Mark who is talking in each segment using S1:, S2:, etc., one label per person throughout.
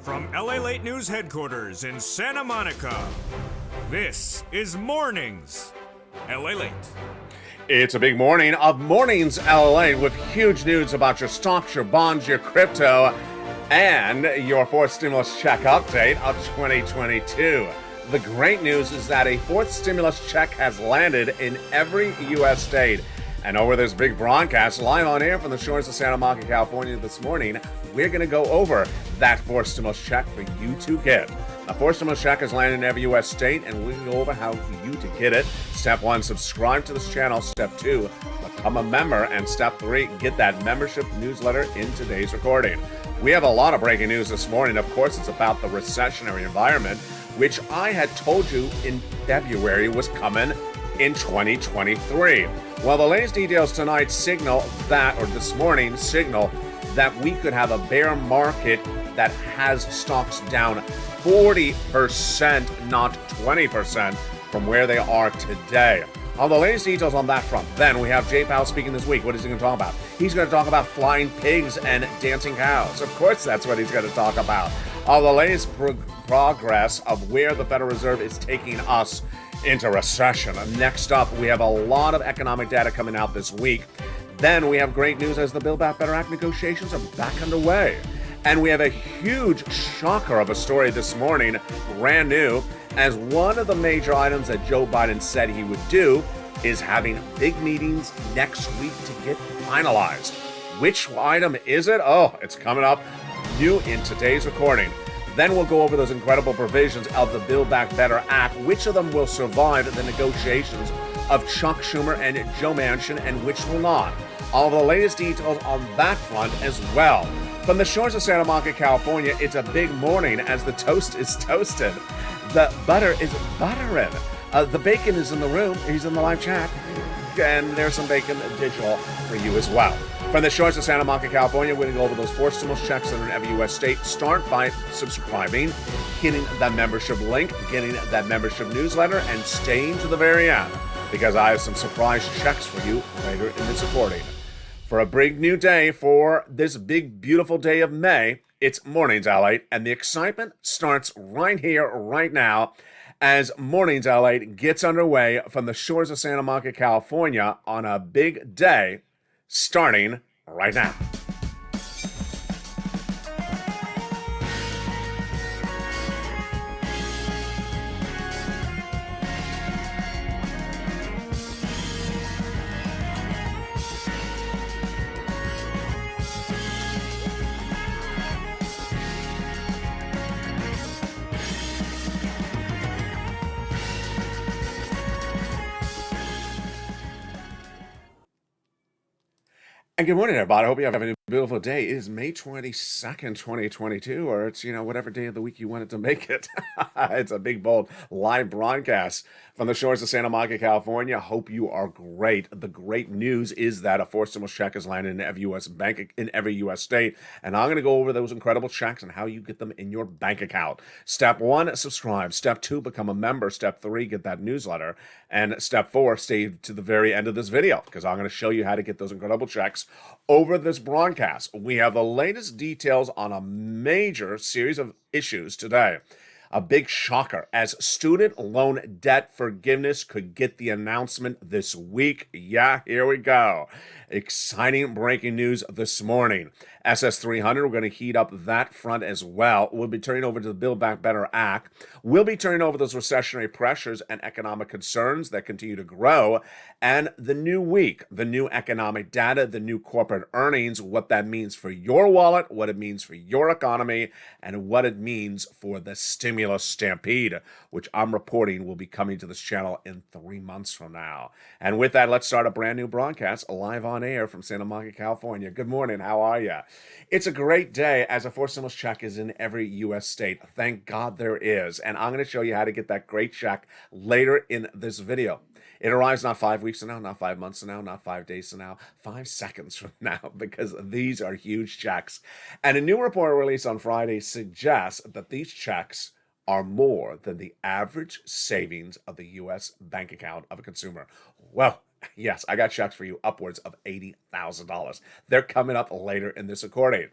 S1: From LALATE News headquarters in Santa Monica, this is Mornings LALATE.
S2: It's a big morning of Mornings LALATE with huge news about your stocks, your bonds, your crypto, and your fourth stimulus check update of 2022. The great news is that a fourth stimulus check has landed in every U.S. state. And over this big broadcast, live on air from the shores of Santa Monica, California this morning, we're going to go over that fourth stimulus check for you to get. The fourth stimulus check has landed in every U.S. state, and we're going to go over how for you to get it. Step 1, subscribe to this channel. Step 2, become a member. And Step 3, get that membership newsletter in today's recording. We have a lot of breaking news this morning. Of course, it's about the recessionary environment, which I had told you in February was coming in 2023. Well, the latest details tonight signal that, or this morning signal that we could have a bear market that has stocks down 40%, not 20%, from where they are today. All the latest details on that front. Then we have Jay Powell speaking this week. What is he going to talk about? He's going to talk about flying pigs and dancing cows. Of course, that's what he's going to talk about. All the latest progress of where the Federal Reserve is taking us into recession. Next up, we have a lot of economic data coming out this week. Then we have great news as the Build Back Better Act negotiations are back underway. And we have a huge shocker of a story this morning, brand new, as one of the major items that Joe Biden said he would do is having big meetings next week to get finalized. Which item is it? Oh, it's coming up new in today's recording. Then we'll go over those incredible provisions of the Build Back Better Act. Which of them will survive the negotiations of Chuck Schumer and Joe Manchin, and which will not? All the latest details on that front as well. From the shores of Santa Monica, California, it's a big morning as the toast is toasted. The butter is buttering. The bacon is in the room. He's in the live chat. And there's some bacon digital for you as well. From the shores of Santa Monica, California, we're going to go over those four stimulus checks that are in every U.S. state. Start by subscribing, hitting that membership link, getting that membership newsletter, and staying to the very end, because I have some surprise checks for you later in this recording. For a big new day, for this big, beautiful day of May, it's Mornings LALATE, and the excitement starts right here, right now, as Mornings LALATE gets underway from the shores of Santa Monica, California, on a big day, starting right now. And good morning, everybody. I hope you have a beautiful day. It is May 22nd, 2022, or it's, whatever day of the week you wanted to make it. It's a big, bold live broadcast from the shores of Santa Monica, California. Hope you are great. The great news is that a fourth stimulus check has landed in every U.S. bank, in every U.S. state, and I'm going to go over those incredible checks and how you get them in your bank account. Step 1, subscribe. Step 2, become a member. Step 3, get that newsletter. And Step 4, stay to the very end of this video, because I'm going to show you how to get those incredible checks over this broadcast. We have the latest details on a major series of issues today. A big shocker as student loan debt forgiveness could get the announcement this week. Yeah, here we go. Exciting breaking news this morning. SS300, we're going to heat up that front as well. We'll be turning over to the Build Back Better Act. We'll be turning over those recessionary pressures and economic concerns that continue to grow. And the new week, the new economic data, the new corporate earnings, what that means for your wallet, what it means for your economy, and what it means for the stimulus stampede, which I'm reporting will be coming to this channel in 3 months from now. And with that, let's start a brand new broadcast live on air from Santa Monica, California. Good morning. How are you? It's a great day as a fourth stimulus check is in every U.S. state. Thank God there is. And I'm going to show you how to get that great check later in this video. It arrives not 5 weeks from now, not 5 months from now, not 5 days from now, 5 seconds from now, because these are huge checks. And a new report released on Friday suggests that these checks are more than the average savings of the U.S. bank account of a consumer. Well, Yes, I got checks for you upwards of $80,000. They're coming up later in this recording.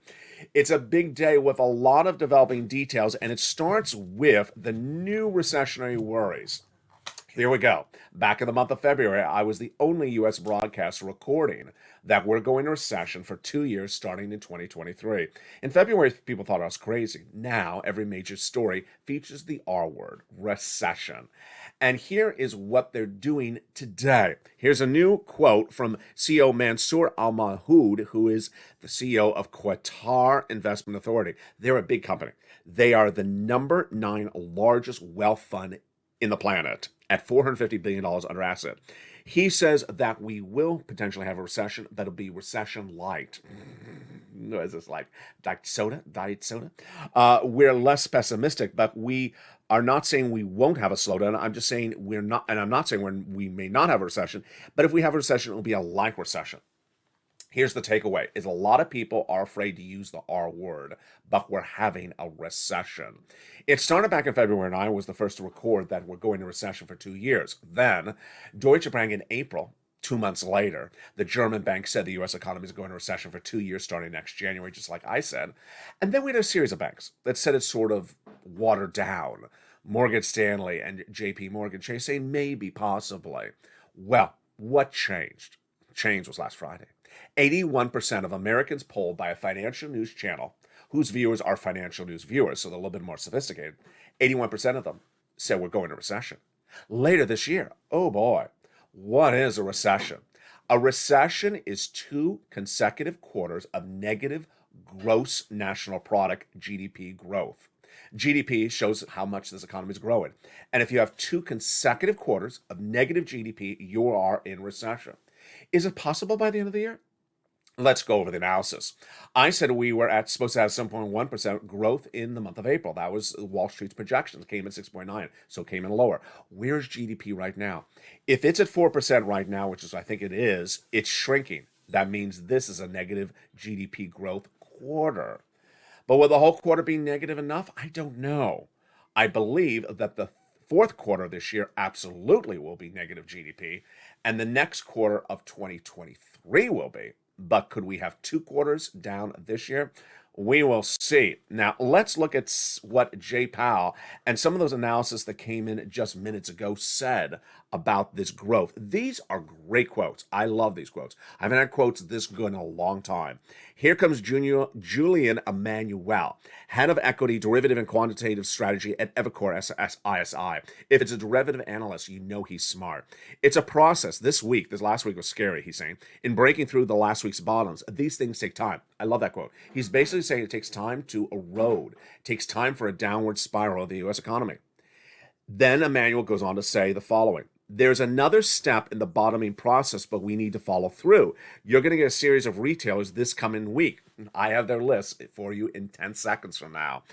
S2: It's a big day with a lot of developing details, and it starts with the new recessionary worries. Here we go. Back in the month of February, I was the only U.S. broadcaster recording that we're going to recession for 2 years starting in 2023. In February, people thought I was crazy. Now, every major story features the R word, recession. And here is what they're doing today. Here's a new quote from CEO Mansour Al Mahmoud, who is the CEO of Qatar Investment Authority. They're a big company. They are the number 9 largest wealth fund in the planet at $450 billion under asset. He says that we will potentially have a recession that'll be recession light. Is this like diet soda? We're less pessimistic, but we are not saying we won't have a slowdown. I'm just saying we're not, and I'm not saying we may not have a recession, but if we have a recession, it'll be a light recession. Here's the takeaway is a lot of people are afraid to use the R word, but we're having a recession. It started back in February, and I was the first to record that we're going to recession for 2 years. Then Deutsche Bank in April, 2 months later, the German bank said the U.S. economy is going to recession for 2 years starting next January, just like I said. And then we had a series of banks that said it's sort of watered down. Morgan Stanley and J.P. Morgan Chase saying maybe, possibly. Well, what changed? Change was last Friday. 81% of Americans polled by a financial news channel, whose viewers are financial news viewers, so they're a little bit more sophisticated, 81% of them said we're going to recession. Later this year, oh boy, what is a recession? A recession is 2 consecutive quarters of negative gross national product, GDP growth. GDP shows how much this economy is growing. And if you have 2 consecutive quarters of negative GDP, you are in recession. Is it possible by the end of the year? Let's go over the analysis. I said we were supposed to have 7.1% growth in the month of April. That was Wall Street's projections. It came in 6.9, so it came in lower. Where's GDP right now? If it's at 4% right now, which is I think it is, it's shrinking. That means this is a negative GDP growth quarter. But will the whole quarter be negative enough? I don't know. I believe that the fourth quarter this year absolutely will be negative GDP, and the next quarter of 2023 will be. But could we have 2 quarters down this year? We will see. Now, let's look at what Jay Powell and some of those analysis that came in just minutes ago said about this growth. These are great quotes. I love these quotes. I haven't had quotes this good in a long time. Here comes Julian Emmanuel, head of equity, derivative, and quantitative strategy at Evercore ISI. If it's a derivative analyst, you know he's smart. It's a process. This last week was scary, he's saying. In breaking through the last week's bottoms, these things take time. I love that quote. He's basically saying it takes time to erode. It takes time for a downward spiral of the U.S. economy. Then Emmanuel goes on to say the following. There's another step in the bottoming process, but we need to follow through. You're going to get a series of retailers this coming week. I have their list for you in 10 seconds from now.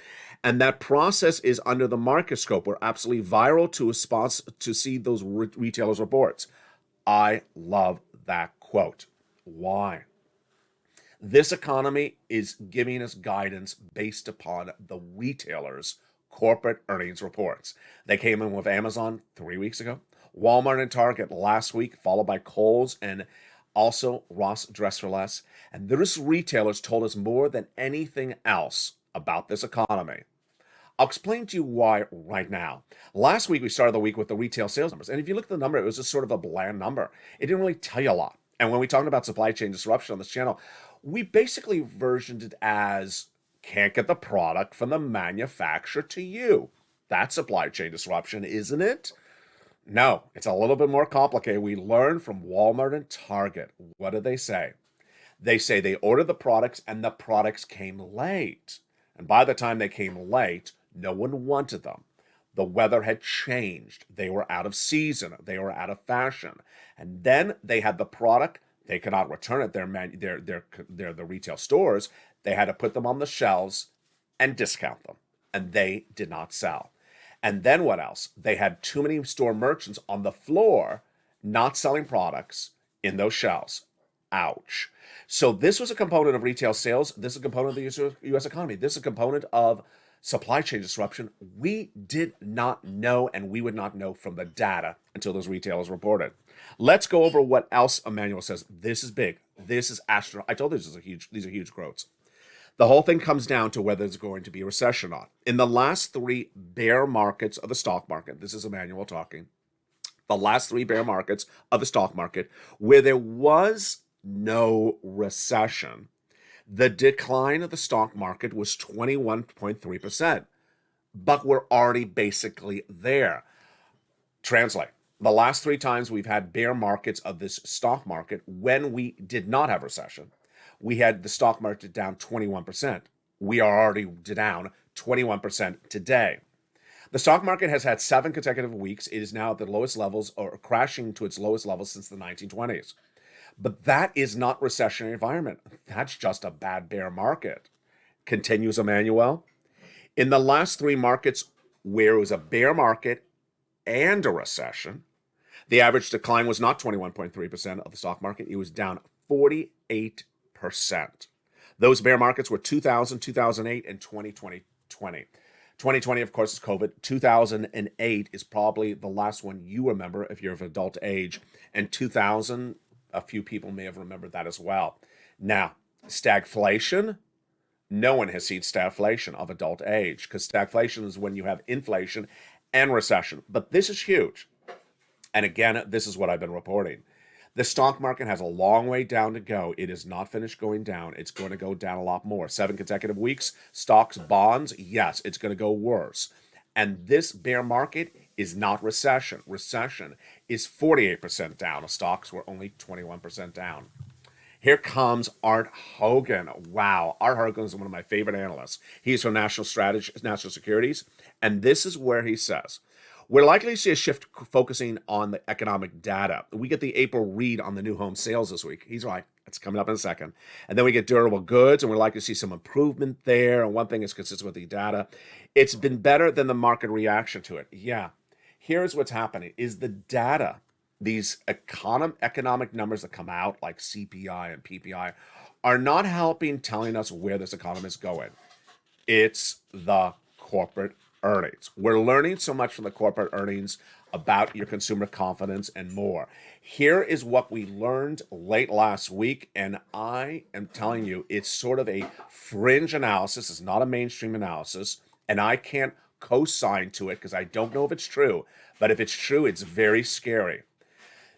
S2: And that process is under the microscope. We're absolutely viral to response to see those retailers' reports. I love that quote. Why? This economy is giving us guidance based upon the retailers' corporate earnings reports. They came in with Amazon 3 weeks ago, Walmart and Target last week, followed by Kohl's and also Ross Dress for Less. And these retailers told us more than anything else about this economy. I'll explain to you why right now. Last week, we started the week with the retail sales numbers. And if you look at the number, it was just sort of a bland number. It didn't really tell you a lot. And when we talked about supply chain disruption on this channel, we basically versioned it as can't get the product from the manufacturer to you. That's supply chain disruption, isn't it? No, it's a little bit more complicated. We learned from Walmart and Target. What do they say? They say they ordered the products and the products came late. And by the time they came late, no one wanted them. The weather had changed. They were out of season. They were out of fashion. And then they had the product. They could not return it. They're the retail stores. They had to put them on the shelves and discount them. And they did not sell. And then what else? They had too many store merchants on the floor not selling products in those shelves. Ouch. So this was a component of retail sales. This is a component of the U.S. economy. This is a component of Supply chain disruption, we did not know, and we would not know from the data until those retailers reported. Let's go over what else Emmanuel says. This is big. This is astronomical. I told you these are huge quotes. The whole thing comes down to whether there's going to be a recession or not. In the last 3 bear markets of the stock market, this is Emmanuel talking, the last 3 bear markets of the stock market, where there was no recession, the decline of the stock market was 21.3%. But we're already basically there. Translate. The last 3 times we've had bear markets of this stock market, when we did not have recession, we had the stock market down 21%. We are already down 21% today. The stock market has had 7 consecutive weeks. It is now at the lowest levels, or crashing to its lowest levels since the 1920s. But that is not recessionary environment. That's just a bad bear market. Continues Emmanuel. In the last 3 markets where it was a bear market and a recession, the average decline was not 21.3% of the stock market. It was down 48%. Those bear markets were 2000, 2008, and 2020. 2020, of course, is COVID. 2008 is probably the last one you remember if you're of adult age. And 2000, a few people may have remembered that as well. Now, stagflation. No one has seen stagflation of adult age, because stagflation is when you have inflation and recession. But this is huge. And again, this is what I've been reporting. The stock market has a long way down to go. It is not finished going down. It's going to go down a lot more. 7 consecutive weeks. Stocks, bonds, yes, it's going to go worse. And this bear market is not recession. Recession is 48% down. Stocks were only 21% down. Here comes Art Hogan. Wow. Art Hogan is one of my favorite analysts. He's from National Securities. And this is where he says, we're likely to see a shift focusing on the economic data. We get the April read on the new home sales this week. He's right. It's coming up in a second. And then we get durable goods, and we're likely to see some improvement there. And one thing is consistent with the data. It's been better than the market reaction to it. Yeah. Here's what's happening is the data, these economic numbers that come out like CPI and PPI, are not helping telling us where this economy is going. It's the corporate earnings. We're learning so much from the corporate earnings about your consumer confidence and more. Here is what we learned late last week, and I am telling you, it's sort of a fringe analysis. It's not a mainstream analysis, and I can't co-sign to it because I don't know if it's true, but if it's true, it's very scary.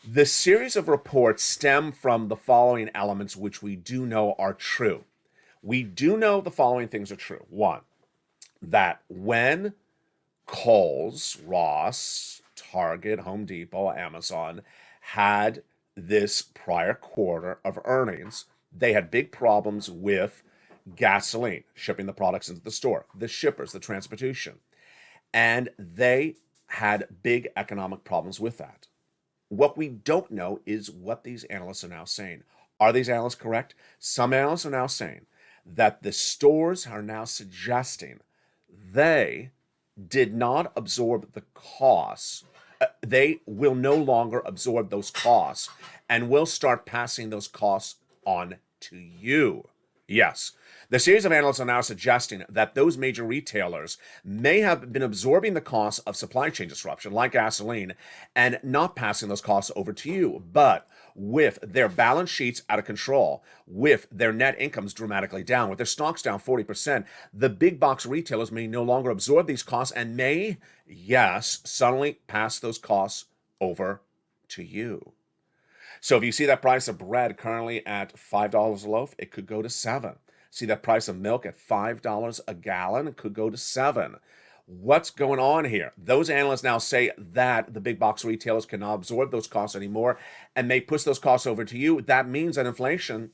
S2: The series of reports stem from the following elements, which we do know are true. We do know the following things are true. 1, that when Kohl's, Ross, Target, Home Depot, Amazon had this prior quarter of earnings, they had big problems with gasoline, shipping the products into the store, the shippers, the transportation. And they had big economic problems with that. What we don't know is what these analysts are now saying. Are these analysts correct? Some analysts are now saying that the stores are now suggesting they did not absorb the costs. They will no longer absorb those costs and will start passing those costs on to you. Yes, the series of analysts are now suggesting that those major retailers may have been absorbing the costs of supply chain disruption, like gasoline, and not passing those costs over to you. But with their balance sheets out of control, with their net incomes dramatically down, with their stocks down 40%, the big box retailers may no longer absorb these costs and may, yes, suddenly pass those costs over to you. So if you see that price of bread currently at $5 a loaf, it could go to $7. See that price of milk at $5 a gallon, it could go to $7. What's going on here? Those analysts now say that the big box retailers cannot absorb those costs anymore and may push those costs over to you. That means that inflation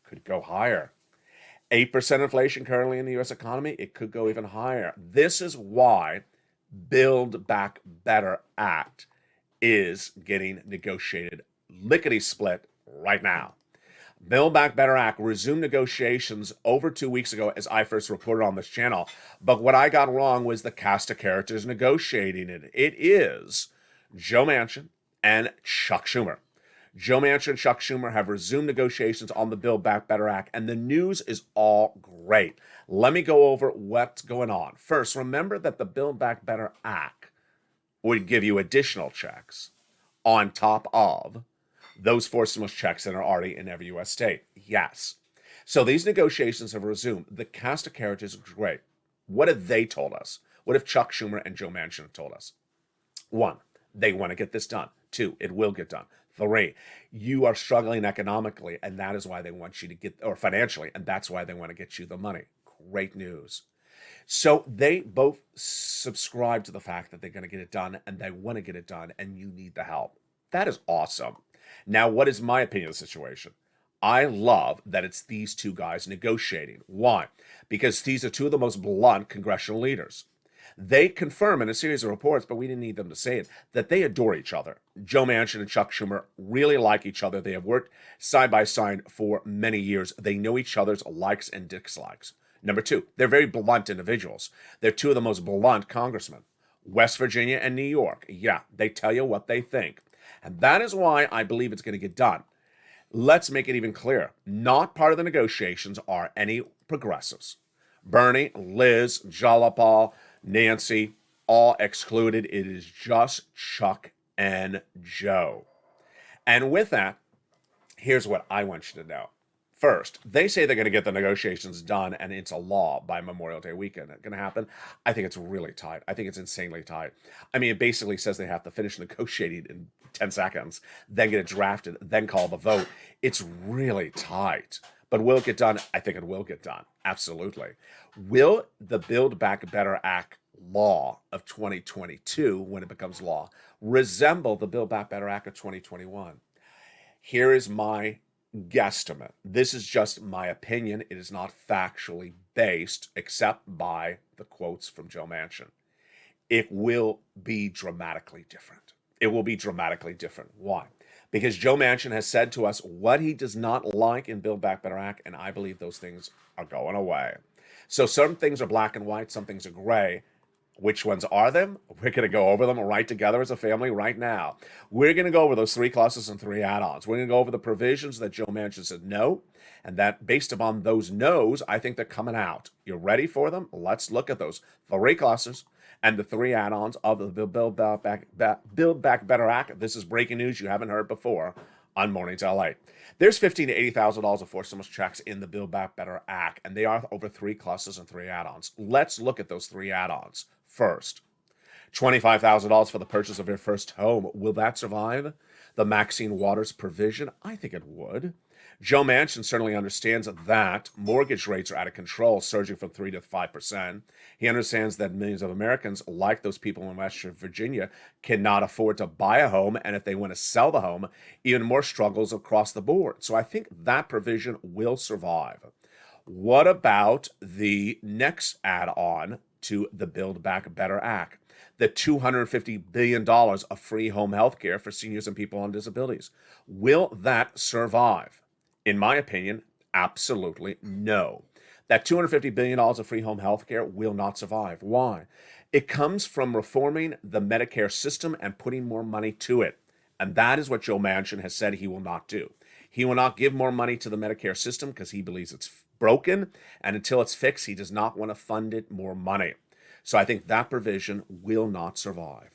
S2: could go higher. 8% inflation currently in the U.S. economy, it could go even higher. This is why Build Back Better Act is getting negotiated lickety-split right now. Build Back Better Act resumed negotiations over 2 weeks ago, as I first reported on this channel. But what I got wrong was the cast of characters negotiating it. It is Joe Manchin and Chuck Schumer. Joe Manchin and Chuck Schumer have resumed negotiations on the Build Back Better Act, and the news is all great. Let me go over what's going on. First, remember that the Build Back Better Act would give you additional checks on top of those four stimulus checks that are already in every U.S. state. Yes. So these negotiations have resumed. The cast of characters is great. What have they told us? What have Chuck Schumer and Joe Manchin have told us? 1, they want to get this done. 2, it will get done. 3, you are struggling economically, and that is why they want you to get, or financially, and that's why they want to get you the money. Great news. So they both subscribe to the fact that they're going to get it done, and they want to get it done, and you need the help. That is awesome. Now, what is my opinion of the situation? I love that it's these two guys negotiating. Why? Because these are two of the most blunt congressional leaders. They confirm in a series of reports, but we didn't need them to say it, that they adore each other. Joe Manchin and Chuck Schumer really like each other. They have worked side by side for many years. They know each other's likes and dislikes. Number 2, they're very blunt individuals. They're two of the most blunt congressmen. West Virginia and New York. Yeah, they tell you what they think. And that is why I believe it's going to get done. Let's make it even clearer. Not part of the negotiations are any progressives. Bernie, Liz, Jalopal, Nancy, all excluded. It is just Chuck and Joe. And with that, here's what I want you to know. First, they say they're going to get the negotiations done and it's a law by Memorial Day weekend. It's going to happen. I think it's really tight. I think it's insanely tight. I mean, it basically says they have to finish negotiating in 10 seconds, then get it drafted, then call the vote. It's really tight. But will it get done? I think it will get done. Absolutely. Will the Build Back Better Act law of 2022, when it becomes law, resemble the Build Back Better Act of 2021? Here is my guesstimate. This is just my opinion. It is not factually based, except by the quotes from Joe Manchin. It will be dramatically different. It will be dramatically different. Why? Because Joe Manchin has said to us what he does not like in Build Back Better Act, and I believe those things are going away. So some things are black and white, some things are gray. Which ones are them? We're going to go over them right together as a family right now. We're going to go over those 3 clauses and 3 add-ons. We're going to go over the provisions that Joe Manchin said no, and that based upon those no's, I think they're coming out. You're ready for them? Let's look at those 3 clauses and the 3 add-ons of the Build Back Better Act. This is breaking news you haven't heard before on Mornings LA. There's $15,000 to $80,000 of forced stimulus checks in the Build Back Better Act, and they are over 3 clauses and 3 add-ons. Let's look at those 3 add-ons. First, $25,000 for the purchase of your first home. Will that survive the Maxine Waters provision? I think it would. Joe Manchin certainly understands that mortgage rates are out of control, surging from 3 to 5%. He understands that millions of Americans, like those people in West Virginia, cannot afford to buy a home, and if they want to sell the home, even more struggles across the board. So I think that provision will survive. What about the next add-on to the Build Back Better Act? The $250 billion of free home health care for seniors and people on disabilities. Will that survive? In my opinion, absolutely no. That $250 billion of free home health care will not survive. Why? It comes from reforming the Medicare system and putting more money to it. And that is what Joe Manchin has said he will not do. He will not give more money to the Medicare system because he believes it's broken. And until it's fixed, he does not want to fund it more money. So I think that provision will not survive.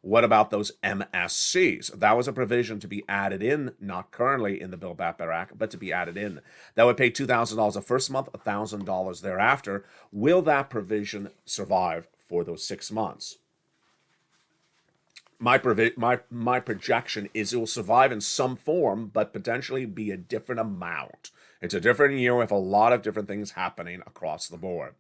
S2: What about those MSCs? That was a provision to be added in, not currently in the Build Back Better Act, but to be added in. That would pay $2,000 the first month, $1,000 thereafter. Will that provision survive for those 6 months? My projection is it will survive in some form, but potentially be a different amount. It's a different year with a lot of different things happening across the board.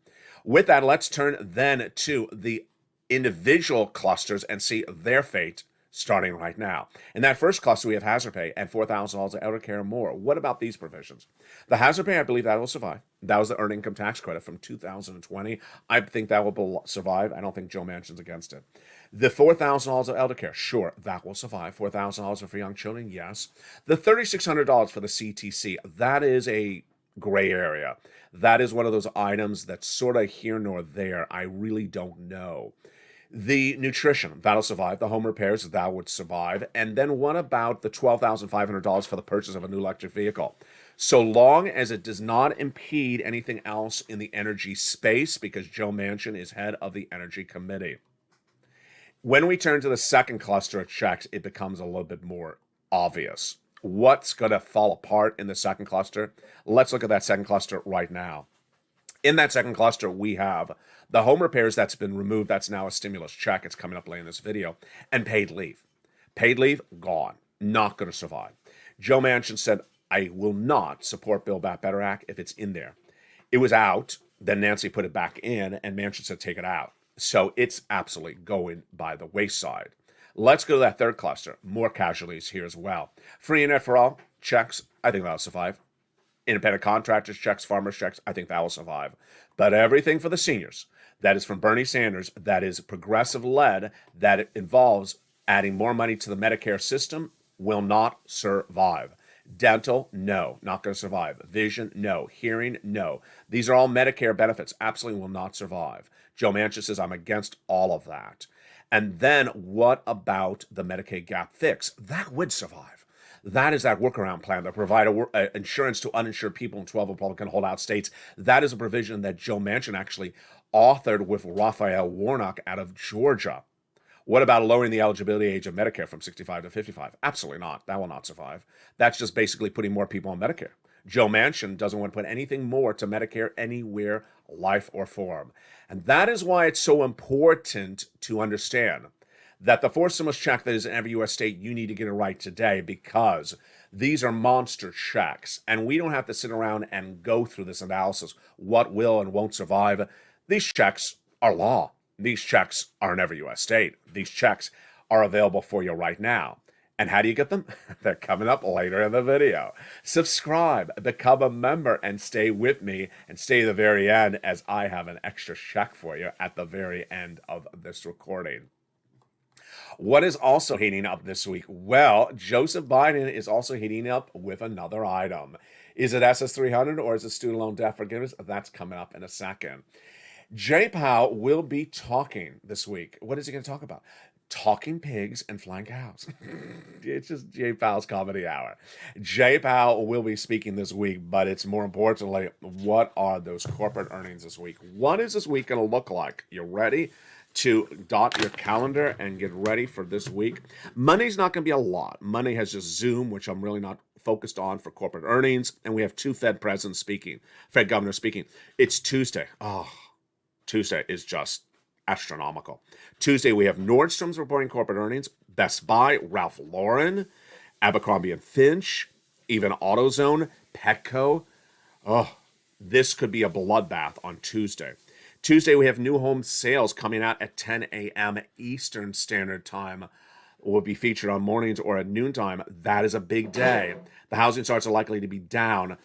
S2: With that, let's turn then to the individual clusters and see their fate starting right now. In that first cluster, we have hazard pay and $4,000 of elder care and more. What about these provisions? The hazard pay, I believe that will survive. That was the earned income tax credit from 2020. I think that will survive. I don't think Joe Manchin's against it. The $4,000 of elder care, sure, that will survive. $4,000 for young children, yes. The $3,600 for the CTC, that is a gray area. That is one of those items that's sort of here nor there. I really don't know. The nutrition, that'll survive. The home repairs, that would survive. And then what about the $12,500 for the purchase of a new electric vehicle? So long as it does not impede anything else in the energy space, because Joe Manchin is head of the Energy Committee. When we turn to the second cluster of checks, it becomes a little bit more obvious. What's going to fall apart in the second cluster? Let's look at that second cluster right now. In that second cluster, we have the home repairs that's been removed. That's now a stimulus check. It's coming up later in this video. And paid leave. Paid leave, gone. Not going to survive. Joe Manchin said, I will not support Build Back Better Act if it's in there. It was out. Then Nancy put it back in, and Manchin said, take it out. So it's absolutely going by the wayside. Let's go to that third cluster. More casualties here as well. Free internet for all, checks, I think that'll survive. Independent contractors checks, farmers checks, I think that will survive. But everything for the seniors, that is from Bernie Sanders, that is progressive-led, that involves adding more money to the Medicare system, will not survive. Dental, no, not going to survive. Vision, no. Hearing, no. These are all Medicare benefits, absolutely will not survive. Joe Manchin says, I'm against all of that. And then what about the Medicaid gap fix? That would survive. That is that workaround plan that provide insurance to uninsured people in 12 Republican holdout states. That is a provision that Joe Manchin actually authored with Raphael Warnock out of Georgia. What about lowering the eligibility age of Medicare from 65 to 55? Absolutely not. That will not survive. That's just basically putting more people on Medicare. Joe Manchin doesn't want to put anything more to Medicare anywhere, life or form. And that is why it's so important to understand that the fourth stimulus check that is in every U.S. state, you need to get it right today, because these are monster checks. And we don't have to sit around and go through this analysis, what will and won't survive. These checks are law. These checks are in every U.S. state. These checks are available for you right now. And how do you get them? They're coming up later in the video. Subscribe, become a member, and stay with me, and stay to the very end, as I have an extra check for you at the very end of this recording. What is also heating up this week? Well, Joseph Biden is also heating up with another item. Is it SS300 or is it student loan debt forgiveness? That's coming up in a second. Jay Powell will be talking this week. What is he going to talk about? Talking pigs and flying cows. It's just Jay Powell's comedy hour. Jay Powell will be speaking this week, but it's more importantly, what are those corporate earnings this week? What is this week going to look like? You ready to dot your calendar and get ready for this week? Monday's not going to be a lot. Monday has just Zoom, which I'm really not focused on for corporate earnings, and we have two Fed presidents speaking, Fed governors speaking. It's Tuesday. Tuesday is just astronomical. Tuesday, we have Nordstrom's reporting corporate earnings, Best Buy, Ralph Lauren, Abercrombie and Finch, even AutoZone, Petco. This could be a bloodbath on Tuesday. Tuesday, we have new home sales coming out at 10 a.m. Eastern Standard Time. Will be featured on mornings or at noontime. That is a big day. The housing starts are likely to be down.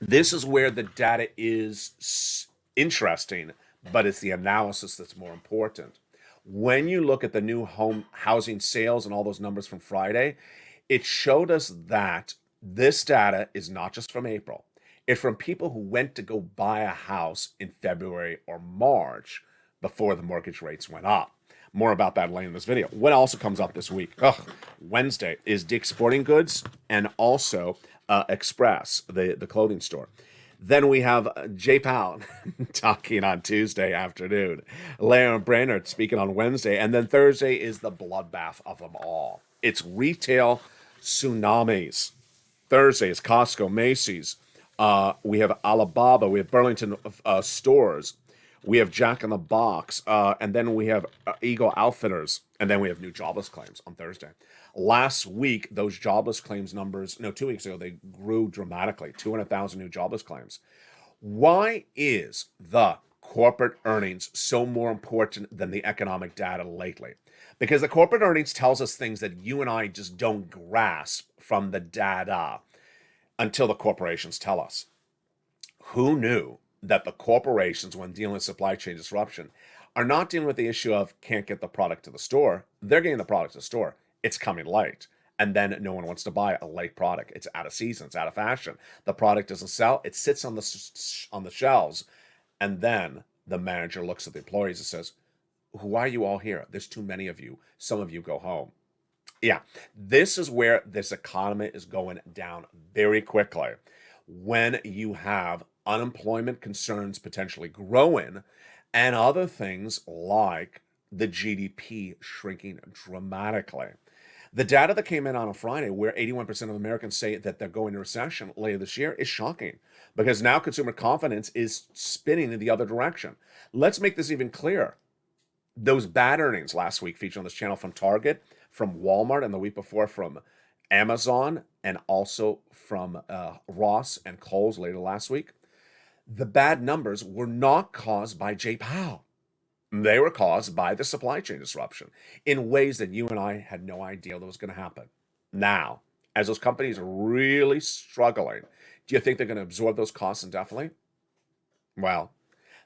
S2: This is where the data is interesting, but it's the analysis that's more important. When you look at the new home housing sales and all those numbers from Friday, it showed us that this data is not just from April. It's from people who went to go buy a house in February or March before the mortgage rates went up. More about that later in this video. What also comes up this week? Wednesday is Dick's Sporting Goods and also Express, the clothing store. Then we have Jay Powell talking on Tuesday afternoon. Larry Brainerd speaking on Wednesday. And then Thursday is the bloodbath of them all. It's retail tsunamis. Thursday is Costco, Macy's. We have Alibaba. We have Burlington stores. We have Jack in the Box. And then we have Eagle Outfitters. And then we have new jobless claims on Thursday. Last week, those jobless claims numbers, 2 weeks ago, they grew dramatically, 200,000 new jobless claims. Why is the corporate earnings so more important than the economic data lately? Because the corporate earnings tells us things that you and I just don't grasp from the data until the corporations tell us. Who knew that the corporations, when dealing with supply chain disruption, are not dealing with the issue of can't get the product to the store? They're getting the product to the store. It's coming late. And then no one wants to buy a late product. It's out of season. It's out of fashion. The product doesn't sell. It sits on the shelves. And then the manager looks at the employees and says, Why are you all here? There's too many of you. Some of you go home. Yeah, this is where this economy is going down very quickly. When you have unemployment concerns potentially growing and other things like the GDP shrinking dramatically. The data that came in on a Friday, where 81% of Americans say that they're going into recession later this year, is shocking because now consumer confidence is spinning in the other direction. Let's make this even clearer. Those bad earnings last week featured on this channel from Target, from Walmart, and the week before from Amazon, and also from Ross and Kohl's later last week. The bad numbers were not caused by Jay Powell. They were caused by the supply chain disruption in ways that you and I had no idea that was going to happen. Now, as those companies are really struggling, do you think they're going to absorb those costs indefinitely? Well,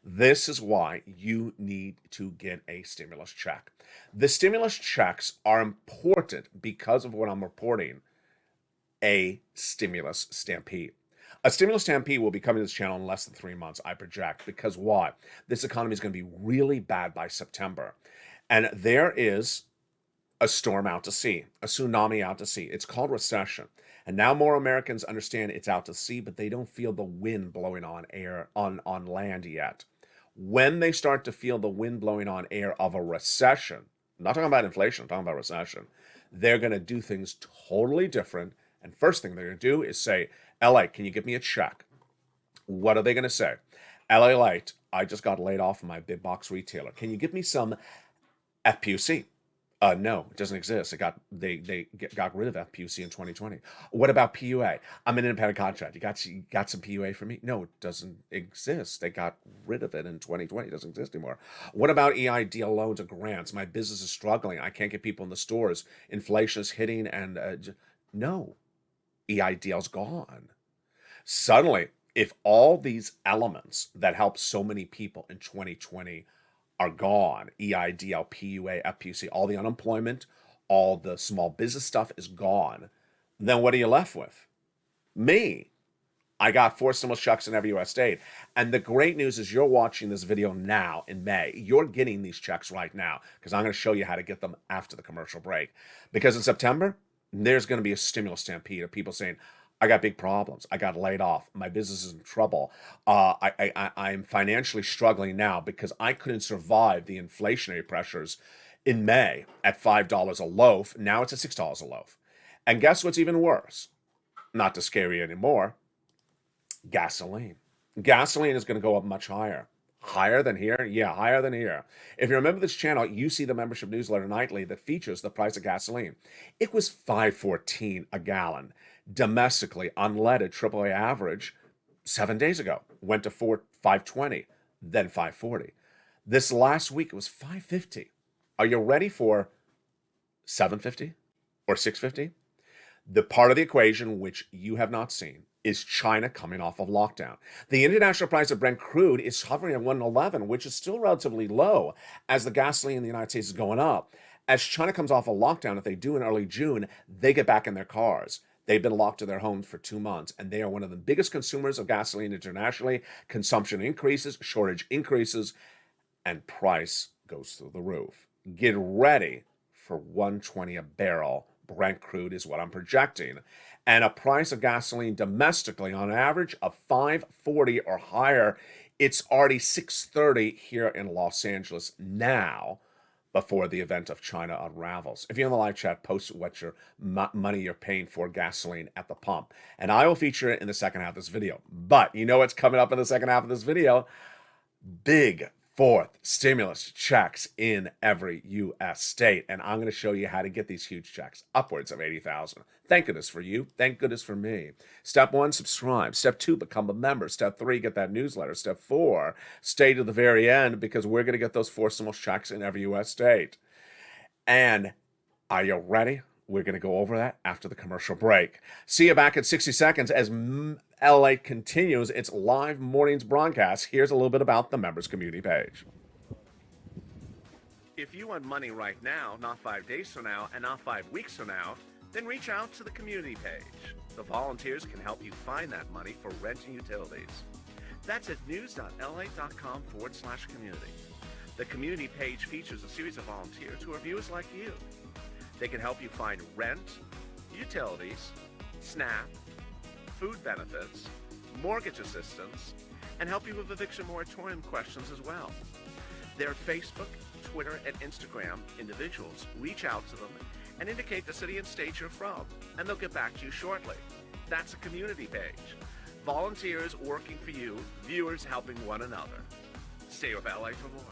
S2: this is why you need to get a stimulus check. The stimulus checks are important because of what I'm reporting, a stimulus stampede. A stimulus stampede will be coming to this channel in less than 3 months, I project, because why? This economy is going to be really bad by September. And there is a storm out to sea, a tsunami out to sea. It's called recession. And now more Americans understand it's out to sea, but they don't feel the wind blowing on air on land yet. When they start to feel the wind blowing on air of a recession, I'm not talking about inflation, I'm talking about recession, they're going to do things totally different. And first thing they're going to do is say, LA, can you give me a check? What are they going to say? LALATE, I just got laid off from my big box retailer. Can you give me some FPUC? No, it doesn't exist. They got rid of FPUC in 2020. What about PUA? I'm an independent contractor. You got some PUA for me? No, it doesn't exist. They got rid of it in 2020. It doesn't exist anymore. What about EIDL loans or grants? My business is struggling. I can't get people in the stores. Inflation is hitting, and no, EIDL's gone. Suddenly, if all these elements that helped so many people in 2020 are gone, EIDL, PUA, FPUC, all the unemployment, all the small business stuff is gone, then what are you left with? Me. I got 4 stimulus checks in every U.S. state. And the great news is you're watching this video now in May. You're getting these checks right now because I'm going to show you how to get them after the commercial break. Because in September, there's going to be a stimulus stampede of people saying, I got big problems. I got laid off. My business is in trouble. I'm financially struggling now because I couldn't survive the inflationary pressures in May at $5 a loaf. Now it's at $6 a loaf. And guess what's even worse? Not to scare you anymore. Gasoline. Gasoline is going to go up much higher. Higher than here? Yeah, higher than here. If you remember this channel, you see the membership newsletter nightly that features the price of gasoline. It was $5.14 a gallon. Domestically, unleaded AAA average 7 days ago went to $5.20, then $5.40. This last week it was $5.50. Are you ready for $7.50 or $6.50? The part of the equation which you have not seen is China coming off of lockdown. The international price of Brent crude is hovering at 111, which is still relatively low as the gasoline in the United States is going up. As China comes off a lockdown, if they do in early June, they get back in their cars. They've been locked to their homes for 2 months, and they are one of the biggest consumers of gasoline internationally. Consumption increases, shortage increases, and price goes through the roof. Get ready for 120 a barrel. Brent crude is what I'm projecting. And a price of gasoline domestically on average of $5.40 or higher. It's already $6.30 here in Los Angeles now, before the event of China unravels. If you're in the live chat, post what your money you're paying for gasoline at the pump. And I will feature it in the second half of this video. But you know what's coming up in the second half of this video? Big fourth stimulus checks in every U.S. state. And I'm going to show you how to get these huge checks, upwards of $80,000. Thank goodness for you. Thank goodness for me. Step 1, subscribe. Step 2, become a member. Step 3, get that newsletter. Step 4, stay to the very end because we're going to get those 4 stimulus checks in every U.S. state. And are you ready? We're going to go over that after the commercial break. See you back in 60 seconds as LA continues its live mornings broadcast. Here's a little bit about the members community page. If you want money right now, not 5 days from now, and not 5 weeks from now, then reach out to the community page. The volunteers can help you find that money for rent and utilities. That's at news.la.com/community. The community page features a series of volunteers who are viewers like you. They can help you find rent, utilities, SNAP, food benefits, mortgage assistance, and help you with eviction moratorium questions as well. Their Facebook, Twitter, and Instagram individuals reach out to them and indicate the city and state you're from, and they'll get back to you shortly. That's a community page. Volunteers working for you, viewers helping one another. Stay with LA for more.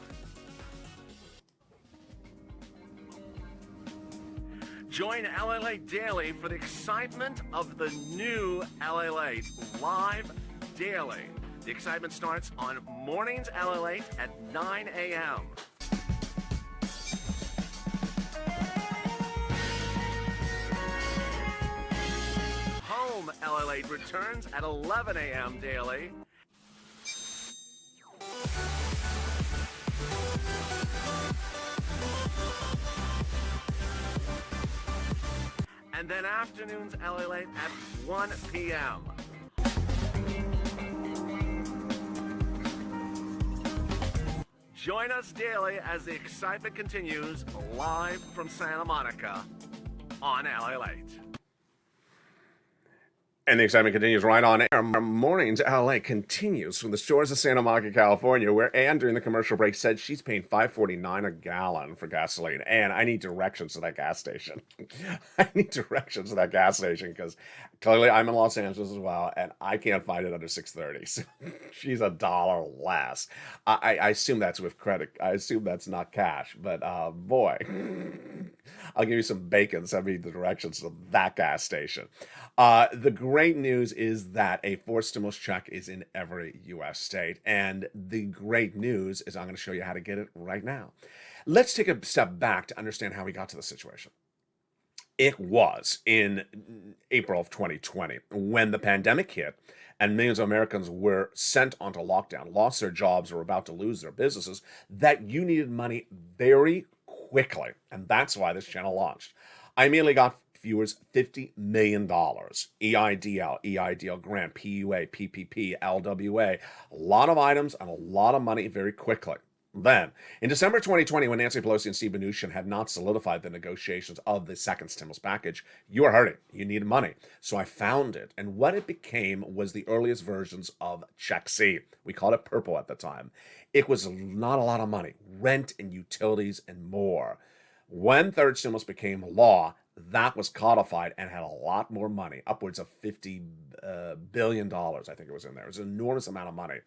S2: Join LALATE daily for the excitement of the new LALATE live daily. The excitement starts on mornings LALATE at 9 a.m. Home LALATE returns at 11 a.m. daily. And then afternoons LALATE at 1 p.m. Join us daily as the excitement continues live from Santa Monica on LALATE. And the excitement continues right on air. Mornings LA continues from the shores of Santa Monica, California, where Ann during the commercial break said she's paying $5.49 a gallon for gasoline. And I need directions to that gas station. I need directions to that gas station because clearly I'm in Los Angeles as well, and I can't find it under $6.30. So she's $1 less. I assume that's with credit. I assume that's not cash. But boy, I'll give you some bacon. Send me the directions to that gas station. The great news is that a forced stimulus check is in every U.S. state. And the great news is I'm going to show you how to get it right now. Let's take a step back to understand how we got to the situation. It was in April of 2020 when the pandemic hit and millions of Americans were sent onto lockdown, lost their jobs, or were about to lose their businesses, that you needed money very quickly. And that's why this channel launched. I immediately got viewers $50 million. EIDL grant, PUA, PPP, LWA, a lot of items and a lot of money very quickly. Then, in December 2020, when Nancy Pelosi and Steve Mnuchin had not solidified the negotiations of the second stimulus package, you were hurting. You needed money. So I found it. And what it became was the earliest versions of Check C. We called it Purple at the time. It was not a lot of money. Rent and utilities and more. When third stimulus became law, that was codified and had a lot more money, upwards of $50 billion, I think it was in there. It was an enormous amount of money.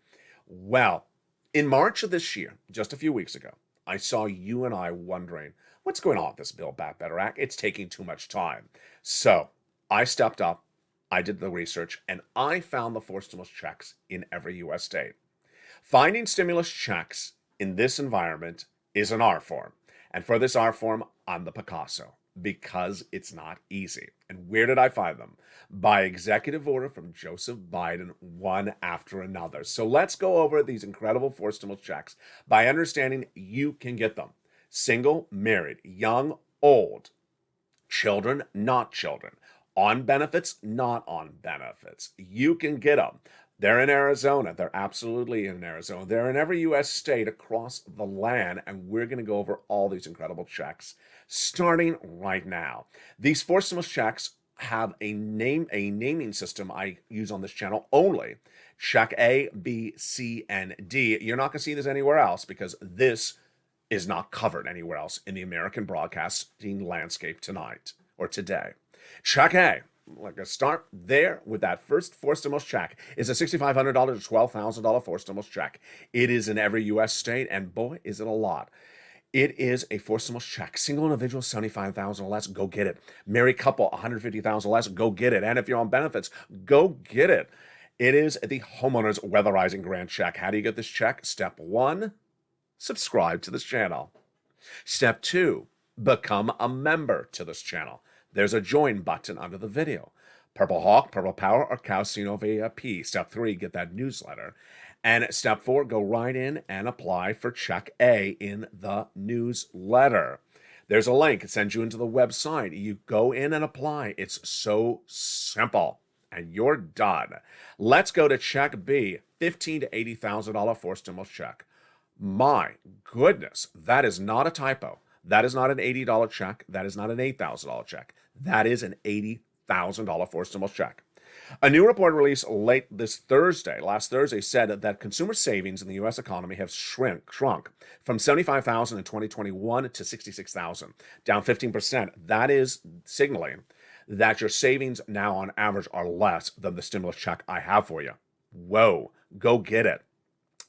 S2: Well, in March of this year, just a few weeks ago, I saw you and I wondering, what's going on with this Build Back Better Act? It's taking too much time. So I stepped up, I did the research, and I found the forced stimulus checks in every U.S. state. Finding stimulus checks in this environment is an art form. And for this art form, I'm the Picasso. Because it's not easy. And where did I find them? By executive order from Joseph Biden, one after another. So let's go over these incredible forced stimulus checks by understanding you can get them. Single, married, young, old, children, not children, on benefits, not on benefits. You can get them. They're in Arizona. They're absolutely in Arizona. They're in every U.S. state across the land, and we're going to go over all these incredible checks starting right now. These forced stimulus checks have a naming system I use on this channel only. Check A, B, C, and D. You're not going to see this anywhere else because this is not covered anywhere else in the American broadcasting landscape tonight or today. Check A. Like a start there with that first forced stimulus check is a $6,500 to $12,000 forced stimulus check. It is in every U.S. state, and boy, is it a lot. It is a forced stimulus check. Single individual, $75,000 or less, go get it. Married couple, $150,000 or less, go get it. And if you're on benefits, go get it. It is the homeowner's weatherizing grant check. How do you get this check? Step 1, subscribe to this channel. Step 2, become a member to this channel. There's a join button under the video. Purple Hawk, Purple Power, or Calcino VIP. Step 3, get that newsletter. And step 4, go right in and apply for Check A in the newsletter. There's a link. It sends you into the website. You go in and apply. It's so simple. And you're done. Let's go to Check B, $15,000 to $80,000 forced stimulus check. My goodness, that is not a typo. That is not an $80 check. That is not an $8,000 check. That is an $80,000 forced stimulus check. A new report released last Thursday, said that consumer savings in the U.S. economy have shrunk from 75,000 in 2021 to 66,000, down 15%. That is signaling that your savings now on average are less than the stimulus check I have for you. Whoa, go get it.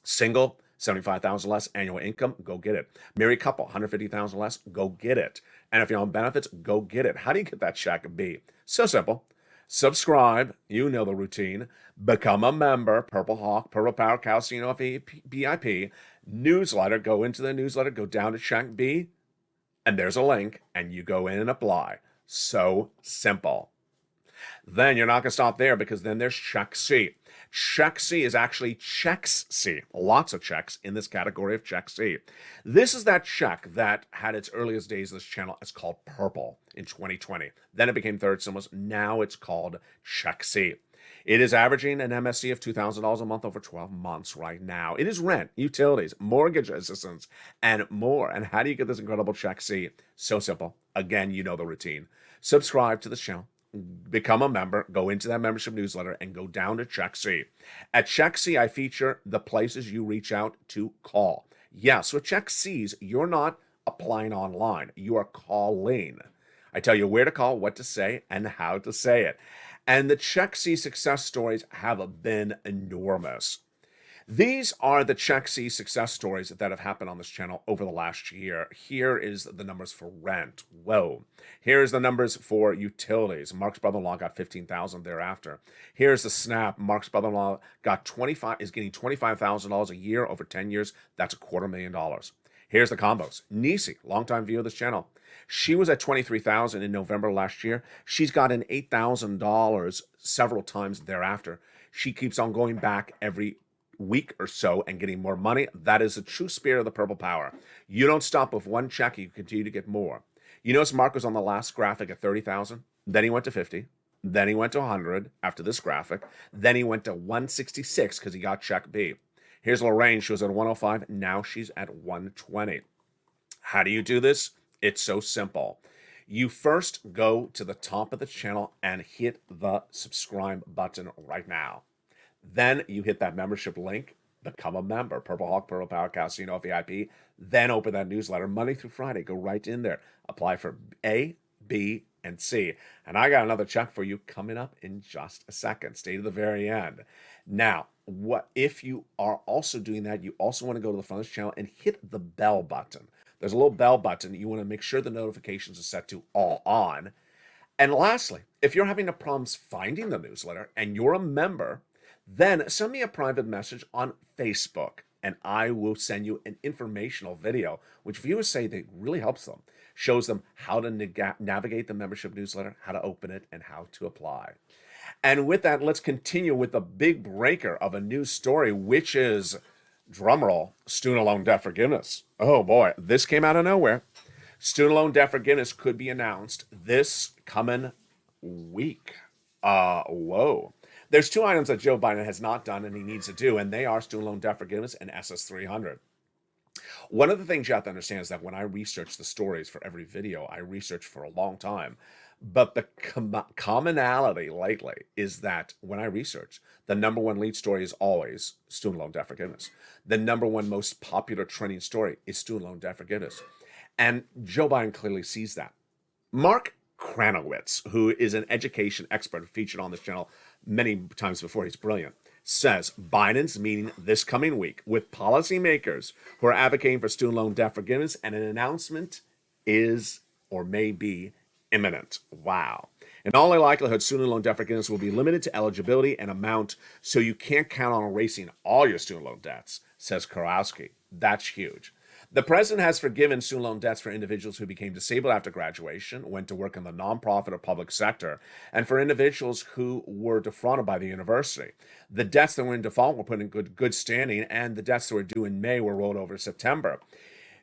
S2: Single, 75,000 less annual income, go get it. Married couple, 150,000 less, go get it. And if you're on benefits, go get it. How do you get that check? B. So simple. Subscribe, you know the routine. Become a member, Purple Hawk, Purple Power, Calcino VIP, newsletter. Go into the newsletter, go down to check B, and there's a link, and you go in and apply. So simple. Then you're not going to stop there, because then there's check C. Check C is actually checks C. Lots of checks in this category of check C. This is that check that had its earliest days of this channel. It's called Purple in 2020. Then it became Third Stimulus. Now it's called check C. It is averaging an MSC of $2,000 a month over 12 months right now. It is rent, utilities, mortgage assistance, and more. And how do you get this incredible check C? So simple. Again, you know the routine. Subscribe to this channel. Become a member, go into that membership newsletter, and go down to Check C. At Check C, I feature the places you reach out to call. Yes, with Check C's, you're not applying online. You are calling. I tell you where to call, what to say, and how to say it. And the Check C success stories have been enormous. These are the Check C success stories that have happened on this channel over the last year. Here is the numbers for rent. Whoa. Here's the numbers for utilities. Mark's brother-in-law got $15,000 thereafter. Here's the SNAP. Mark's brother-in-law is getting $25,000 a year over 10 years. That's $250,000. Here's the combos. Nisi, longtime viewer of this channel. She was at $23,000 in November last year. She's gotten $8,000 several times thereafter. She keeps on going back every week or so and getting more money. That is the true spirit of the Purple Power. You don't stop with one check, you continue to get more. You notice Mark was on the last graphic at 30,000, then he went to 50, then he went to 100 after this graphic, then he went to 166 because he got check B. Here's Lorraine, she was at 105, now she's at 120. How do you do this? It's so simple. You first go to the top of the channel and hit the subscribe button right now. Then you hit that membership link, become a member, Purple Hawk, Purple Power, Casino VIP, then open that newsletter Monday through Friday. Go right in there. Apply for A, B, and C. And I got another check for you coming up in just a second. Stay to the very end. Now, what if you are also doing that, you also want to go to the front of this channel and hit the bell button. There's a little bell button. You want to make sure the notifications are set to all on. And lastly, if you're having problems finding the newsletter and you're a member, then send me a private message on Facebook, and I will send you an informational video, which viewers say that really helps them, shows them how to navigate the membership newsletter, how to open it, and how to apply. And with that, let's continue with the big breaker of a news story, which is, drumroll, student loan debt forgiveness. Oh boy, this came out of nowhere. Student loan debt forgiveness could be announced this coming week. Whoa. There's two items that Joe Biden has not done and he needs to do, and they are student loan debt forgiveness and SS300. One of the things you have to understand is that when I research the stories for every video, I research for a long time. But the commonality lately is that when I research, the number one lead story is always student loan debt forgiveness. The number one most popular trending story is student loan debt forgiveness. And Joe Biden clearly sees that. Mark Kranowitz, who is an education expert featured on this channel many times before, he's brilliant, says Biden's meeting this coming week with policymakers who are advocating for student loan debt forgiveness, and an announcement is or may be imminent. Wow. In all likelihood, student loan debt forgiveness will be limited to eligibility and amount, so you can't count on erasing all your student loan debts, says Karowski. That's huge. The president has forgiven student loan debts for individuals who became disabled after graduation, went to work in the nonprofit or public sector, and for individuals who were defrauded by the university. The debts that were in default were put in good standing, and the debts that were due in May were rolled over to September.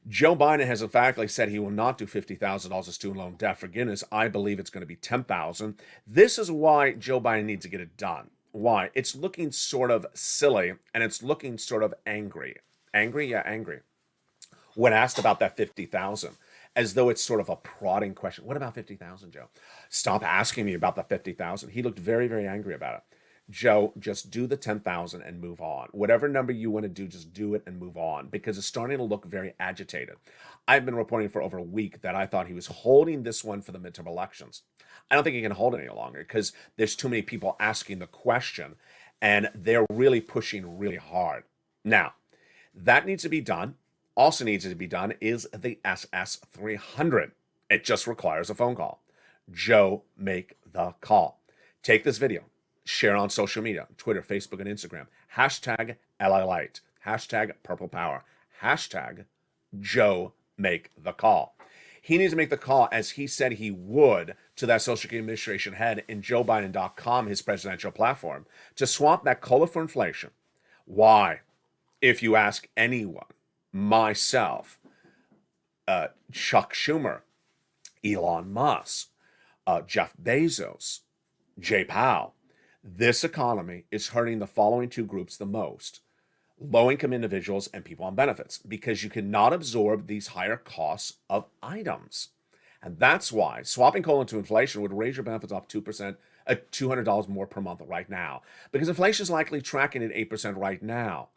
S2: Joe Biden has emphatically said he will not do $50,000 of student loan debt forgiveness. I believe it's going to be $10,000. This is why Joe Biden needs to get it done. Why? It's looking sort of silly, and it's looking sort of angry. Angry? Yeah, angry. When asked about that 50,000, as though it's sort of a prodding question. What about 50,000, Joe? Stop asking me about the 50,000. He looked very, very angry about it. Joe, just do the 10,000 and move on. Whatever number you want to do, just do it and move on, because it's starting to look very agitated. I've been reporting for over a week that I thought he was holding this one for the midterm elections. I don't think he can hold it any longer because there's too many people asking the question and they're really pushing really hard. Now, that needs to be done. Also needs to be done is the SS300. It just requires a phone call. Joe, make the call. Take this video, share on social media, Twitter, Facebook, and Instagram. Hashtag LALATE. Hashtag Purple Power. Hashtag Joe, make the call. He needs to make the call, as he said he would, to that Social Security Administration head in JoeBiden.com, his presidential platform, to swap that COLA for inflation. Why? If you ask anyone, myself, Chuck Schumer, Elon Musk, Jeff Bezos, Jay Powell, this economy is hurting the following two groups the most: low-income individuals and people on benefits, because you cannot absorb these higher costs of items. And that's why swapping COLA into inflation would raise your benefits up 2%, $200 more per month right now, because inflation is likely tracking at 8% right now.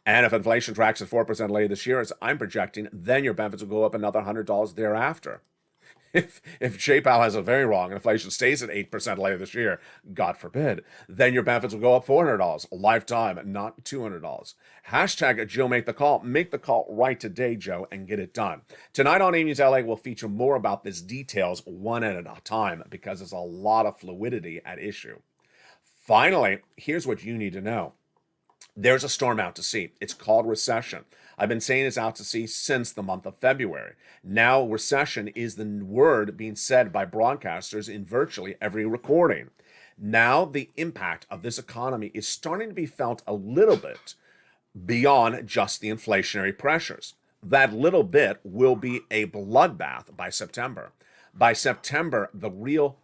S2: And if inflation tracks at 4% later this year, as I'm projecting, then your benefits will go up another $100 thereafter. If Jay Powell has it very wrong and inflation stays at 8% later this year, God forbid, then your benefits will go up $400 a lifetime, not $200. Hashtag Joe, make the call. Make the call right today, Joe, and get it done. Tonight on A-News LA, we'll feature more about this details one at a time, because there's a lot of fluidity at issue. Finally, here's what you need to know. There's a storm out to sea. It's called recession. I've been saying it's out to sea since the month of February. Now, recession is the word being said by broadcasters in virtually every recording. Now, the impact of this economy is starting to be felt a little bit beyond just the inflationary pressures. That little bit will be a bloodbath by September. By September, the real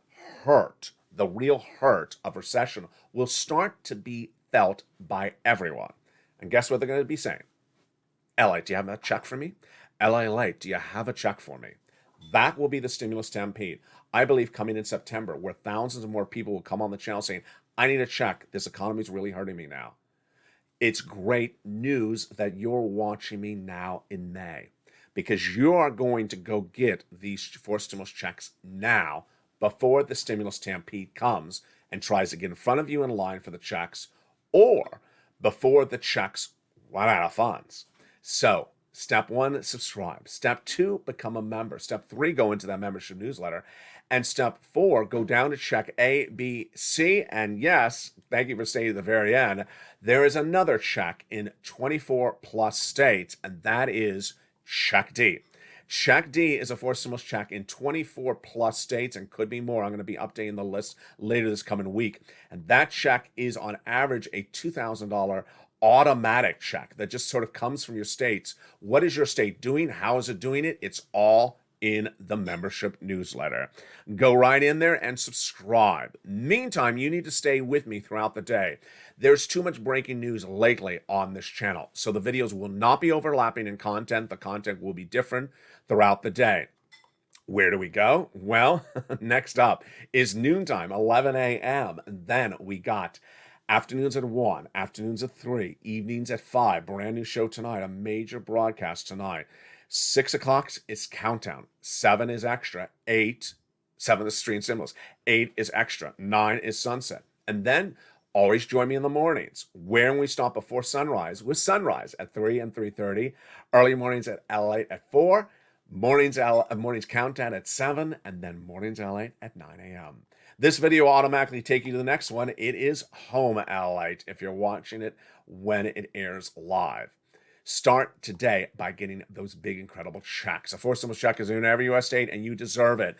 S2: hurt of recession will start to be felt by everyone. And guess what they're going to be saying? LA, do you have a check for me? LALATE, do you have a check for me? That will be the stimulus stampede, I believe, coming in September, where thousands of more people will come on the channel saying, I need a check. This economy is really hurting me now. It's great news that you're watching me now in May, because you are going to go get these 4 stimulus checks now before the stimulus stampede comes and tries to get in front of you in line for the checks, or before the checks run out of funds. So, step 1, subscribe. Step 2, become a member. Step 3, go into that membership newsletter. And step 4, go down to check A, B, C. And yes, thank you for staying to the very end. There is another check in 24 plus states, and that is check D. Check D is a 4 stimulus check in 24 plus states, and could be more. I'm going to be updating the list later this coming week. And that check is on average a $2,000 automatic check that just sort of comes from your states. What is your state doing? How is it doing it? It's all in the membership newsletter. Go right in there and subscribe. Meantime, you need to stay with me throughout the day. There's too much breaking news lately on this channel, so the videos will not be overlapping in content. The content will be different throughout the day. Where do we go? Well, next up is noontime, 11 a.m. Then we got afternoons at 1, afternoons at 3, evenings at 5. Brand new show tonight, a major broadcast tonight. 6 o'clock is countdown. 7 is extra. 7 is stream stimulus. 8 is extra. 9 is sunset. And then always join me in the mornings, where we stop before sunrise with sunrise at 3 and 3:30. Early mornings at LALATE at 4. Mornings countdown at 7. And then mornings LALATE at 9 a.m. This video will automatically take you to the next one. It is home LALATE if you're watching it when it airs live. Start today by getting those big, incredible checks. A 4 stimulus check is in every U.S. state, and you deserve it.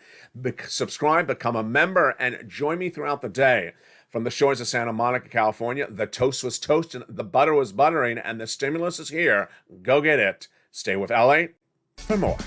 S2: Subscribe, become a member, and join me throughout the day. From the shores of Santa Monica, California, the toast was toasting, the butter was buttering, and the stimulus is here. Go get it. Stay with LALATE for more.